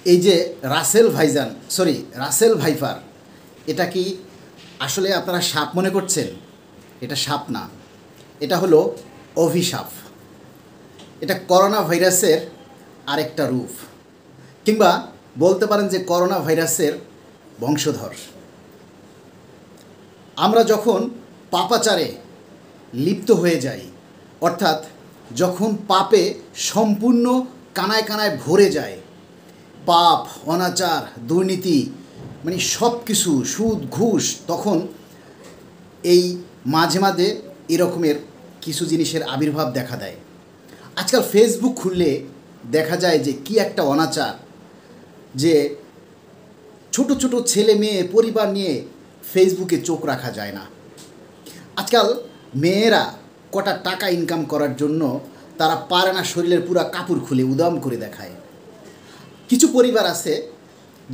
এই যে Russell viper, এটা কি আসলে আপনারা সাপ মনে করছেন? এটা সাপ না, এটা হলো অভিশাপ। এটা করোনা ভাইরাসের আরেকটা রূপ, কিংবা বলতে পারেন যে করোনা ভাইরাসের বংশধর। আমরা যখন পাপাচারে লিপ্ত হয়ে যাই, অর্থাৎ যখন পাপে সম্পূর্ণ কানায় কানায় ভরে যায়, পাপ, অনাচার, দুর্নীতি, মানে সব কিছু, সুদ, ঘুষ, তখন এই মাঝে মাঝে এরকমের কিছু জিনিসের আবির্ভাব দেখা দেয়। আজকাল ফেসবুক খুললে দেখা যায় যে কি একটা অনাচার, যে ছোট ছোট ছেলে মেয়ে পরিবার নিয়ে ফেসবুকে চোখ রাখা যায় না। আজকাল মেয়েরা কটা টাকা ইনকাম করার জন্য তারা পারে না শরীরের পুরা কাপড় খুলে উদাম করে দেখায়। কিছু পরিবার আছে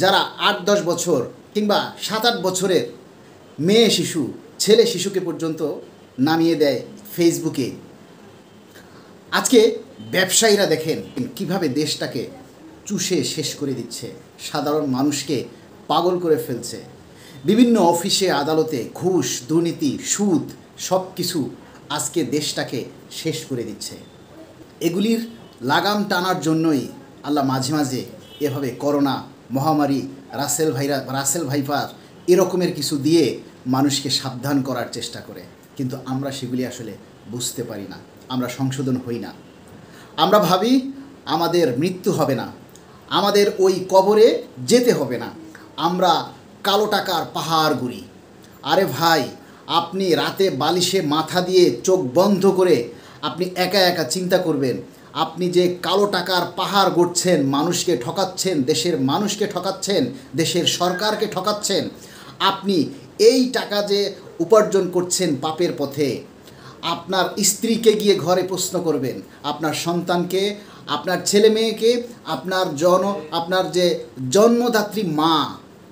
যারা 8-10 বছর কিংবা 7-8 বছরের মেয়ে শিশু, ছেলে শিশুকে পর্যন্ত নামিয়ে দেয় ফেসবুকে। আজকে ব্যবসায়ীরা দেখেন কিভাবে দেশটাকে চুষে শেষ করে দিচ্ছে, সাধারণ মানুষকে পাগল করে ফেলছে। বিভিন্ন অফিসে আদালতে ঘুষ, দুর্নীতি, সুদ, সব কিছু আজকে দেশটাকে শেষ করে দিচ্ছে। এগুলির লাগাম টানার জন্যই আল্লাহ মাঝে মাঝে এভাবে করোনা মহামারী, রাসেল ভাইপার এরকমের কিছু দিয়ে মানুষকে সাবধান করার চেষ্টা করে। কিন্তু আমরা সেগুলি আসলে বুঝতে পারি না, আমরা সংশোধন হই না। আমরা ভাবি আমাদের মৃত্যু হবে না, আমাদের ওই কবরে যেতে হবে না, আমরা কালো টাকার পাহাড় গড়ি। আরে ভাই, আপনি রাতে বালিশে মাথা দিয়ে চোখ বন্ধ করে আপনি একা একা চিন্তা করবেন, আপনি যে কালো টাকার পাহাড় গড়ছেন, মানুষকে ঠকাচ্ছেন, দেশের মানুষকে ঠকাচ্ছেন, দেশের সরকারকে ঠকাচ্ছেন। আপনি এই টাকা যে উপার্জন করছেন পাপের পথে, আপনার স্ত্রীকে গিয়ে ঘরে প্রশ্ন করবেন, আপনার সন্তানকে, আপনার ছেলে মেয়েকে, আপনার যে জন্মদাত্রী মা,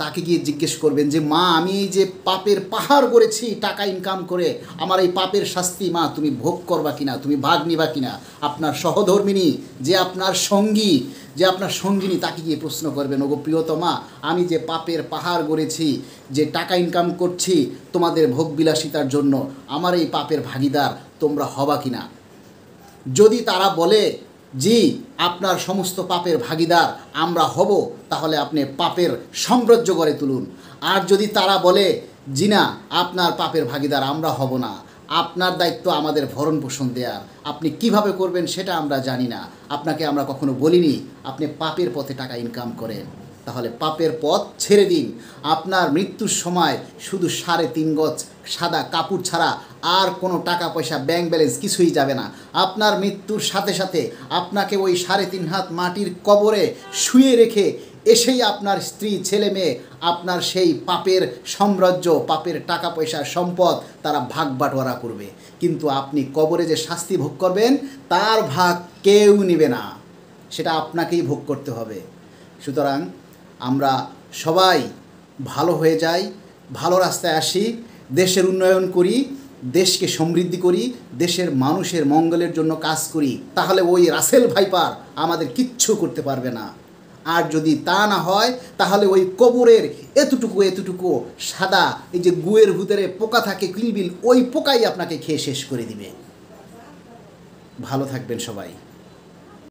তাকে গিয়ে জিজ্ঞেস করবেন যে মা, আমি এই যে পাপের পাহাড় গড়েছি টাকা ইনকাম করে, আমার এই পাপের শাস্তি মা তুমি ভোগ করবা কিনা, তুমি ভাগ নিবা কিনা। আপনার সহধর্মিনী, যে আপনার সঙ্গী, যে আপনার সঙ্গিনী, তাকে গিয়ে প্রশ্ন করবেন, ওগো প্রিয়তমা, আমি যে পাপের পাহাড় গড়েছি, যে টাকা ইনকাম করছি তোমাদের ভোগবিলাসিতার জন্য, আমার এই পাপের ভাগিদার তোমরা হবা কিনা। যদি তারা বলে জি আপনার সমস্ত পাপের ভাগিদার আমরা হব, তাহলে আপনি পাপের সাম্রাজ্য গড়ে তুলুন। আর যদি তারা বলে জি না, আপনার পাপের ভাগিদার আমরা হব না, আপনার দায়িত্ব আমাদের ভরণ পোষণ দেওয়ার, আপনি কিভাবে করবেন সেটা আমরা জানি না, আপনাকে আমরা কখনো বলিনি আপনি পাপের পথে টাকা ইনকাম করেন, তাহলে পাপের পথ ছেড়ে দিন। আপনার মৃত্যুর সময় শুধু 3.5 গজ সাদা কাপড় ছাড়া আর কোনো টাকা পয়সা, ব্যাংক ব্যালেন্স কিছুই যাবে না। আপনার মৃত্যুর সাথে সাথে আপনাকে ওই 3.5 হাত মাটির কবরে শুয়ে রেখে এসেই আপনার স্ত্রী, ছেলে মেয়ে আপনার সেই পাপের সাম্রাজ্য, পাপের টাকা পয়সা, সম্পদ তারা ভাগ বাটোয়ারা করবে। কিন্তু আপনি কবরে যে শাস্তি ভোগ করবেন তার ভাগ কেউ নেবে না, সেটা আপনাকেই ভোগ করতে হবে। সুতরাং আমরা সবাই ভালো হয়ে যাই, ভালো রাস্তায় আসি, দেশের উন্নয়ন করি, দেশকে সমৃদ্ধি করি, দেশের মানুষের মঙ্গলের জন্য কাজ করি, তাহলে ওই রাসেল ভাইপার আমাদের কিচ্ছু করতে পারবে না। আর যদি তা না হয়, তাহলে ওই কবরের এতটুকু সাদা, এই যে গুয়ের ভিতরে পোকা থাকে কিলবিল, ওই পোকাই আপনাকে খেয়ে শেষ করে দিবে। ভালো থাকবেন সবাই।